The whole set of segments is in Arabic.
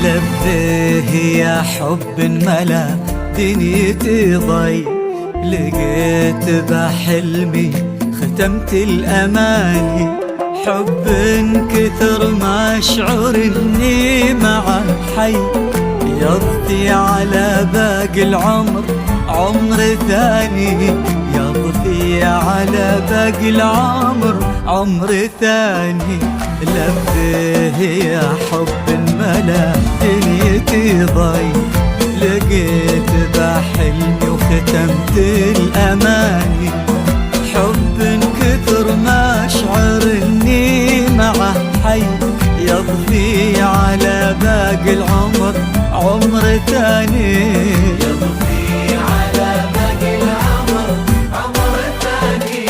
لبيه يا حب ملا دنيتي ضي، لقيت بحلمي ختمت الأماني. حب كثر ما أشعر إني معه حي، يضفي على باقي العمر عمر ثاني، يضفي على باقي العمر عمر ثاني. لبيه يا حب ملا دنيتي ضي، لقيت بحلمي وختمت الأماني. حب كثر ما أشعر إني معه حي، يضفي على باقي العمر عمر ثاني، يضفي على باقي العمر عمر ثاني.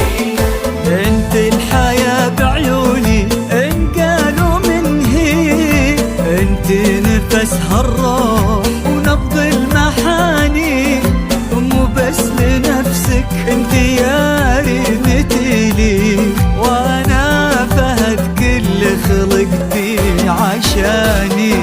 انت الحياة بعيوني ان قالوا من هي، انت نفسها الروح ونبض المحاني. مو بس لنفسك انت يا ريمتي لي، وانا فهد كل خلقتي عشاني.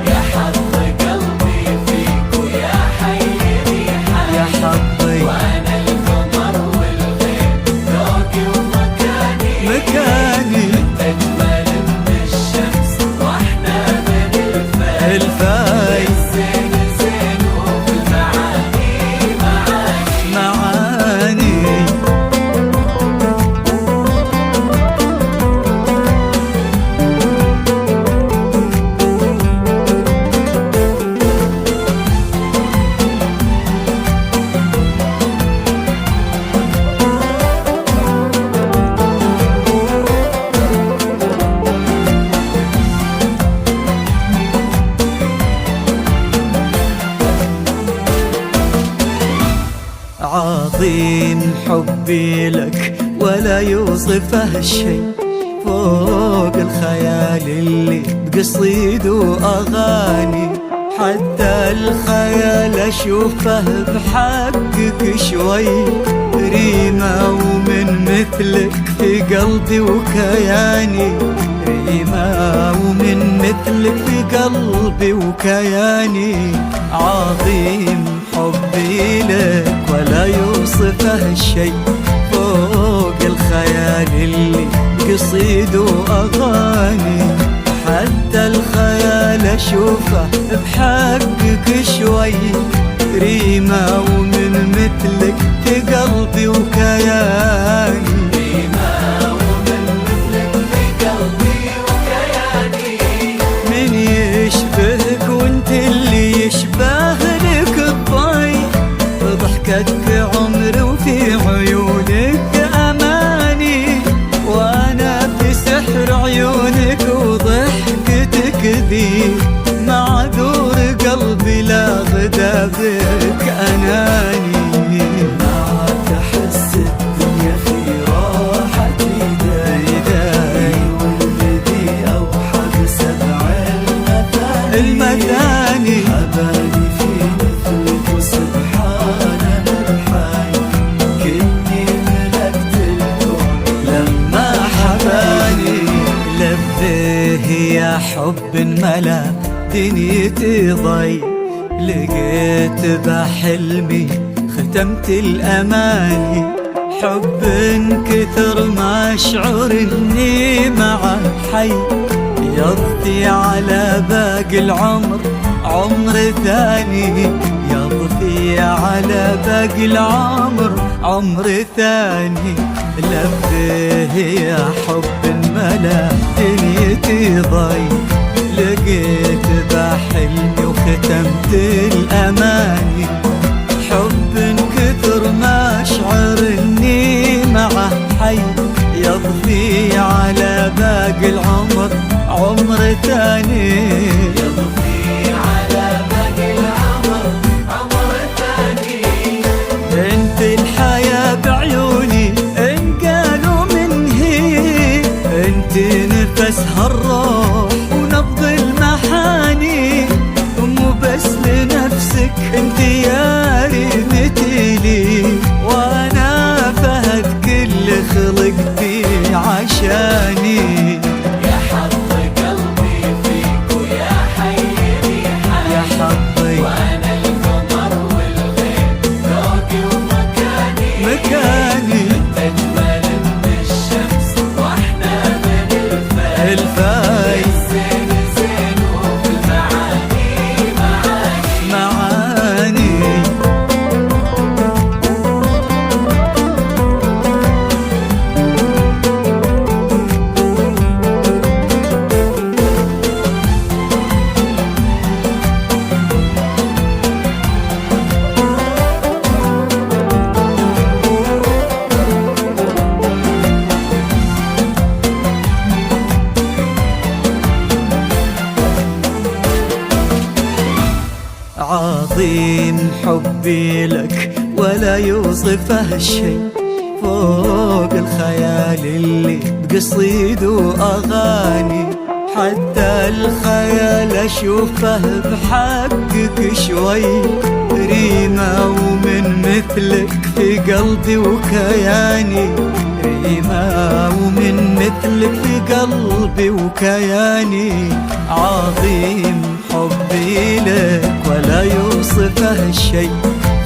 يا حظ قلبي فيك ويا حيني حالي، يا حظي وانا القمر والغيب ذوقي ومكاني. مكاني اجمل من الشمس واحنا من الفاي الزين زين وبالمعاني معاني. معاني. عظيم حبي لك ولا يوصفه شيء، فوق الخيال اللي بقصيد وأغاني. حتى الخيال أشوفه بحقك شوي، ريمة ومن مثلك في قلبي وكياني. ريمة ومن مثلك في قلبي وكياني. عظيم حبي لك ولا يوصفه شيء، فوق الخيال اللي قصيد وأغاني. حتى الخيال أشوفه بحقك شوي، ريمة ومن مثلك في قلبي وكياني. ريمة ومن مثلك في قلبي وكياني. من يشبهك وانت اللي يشبه لك الضي، ضحكت في عمري وفي عيونك أماني. وانا في سحر عيونك وضحكتك ذي، معذور قلبي لا غدا بك أناني. معك أحس الدنيا في راحة إيداي، والذي أوحد سبع المثاني. حبالي في مثلك وسبحان الحي، كني ملكت الكون لما حباني. لبيه يا حب ملا دنيتي ضي، لقيت بحلمي ختمت الأماني. حب كثر ما أشعر إني معه حي، يضفي على باقي العمر عمر ثاني. يضفي على باقي العمر عمر ثاني. لبيه يا حب ملا دنيتي ضي، لقيت بحلمي وختمت الأماني. حب كثر ما أشعر إني معه حي، يضفي على باقي العمر عمر ثاني. يضفي على باقي العمر عمر ثاني. انت الحياة بعيوني ان قالوا من هي، انت نفسها الروح ونبض المحاني. مو بس لنفسك انت يا ريمتي لي، وانا فهد كل خلق عظيم حبي لك ولا يوصفه شيء، فوق الخيال اللي بقصيد وأغاني، حتى الخيال أشوفه بحقك شوي، ريمة ومن مثلك في قلبي وكياني، ريمة ومن مثلك في قلبي وكياني، عظيم حبي لك ولا يوصفه شيء،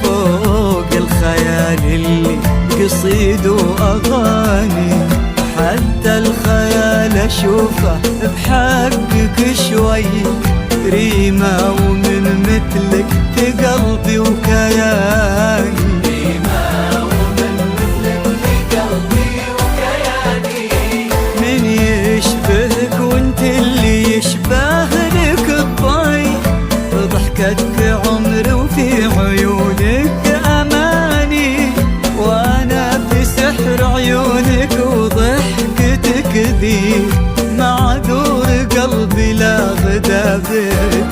فوق الخيال اللي قصيد وأغاني، حتى الخيال أشوفه بحقك شوي، ريمة ومن مثلك في قلبي وكياني، ريمة ومن مثلك في قلبي وكياني، من يشبهك وانت اللي يشبه لك الضي، ضحكتك عمري وفي عيونك أماني، وأنا في سحر عيونك وضحكتك ذي، معذور قلبي لا غدا بك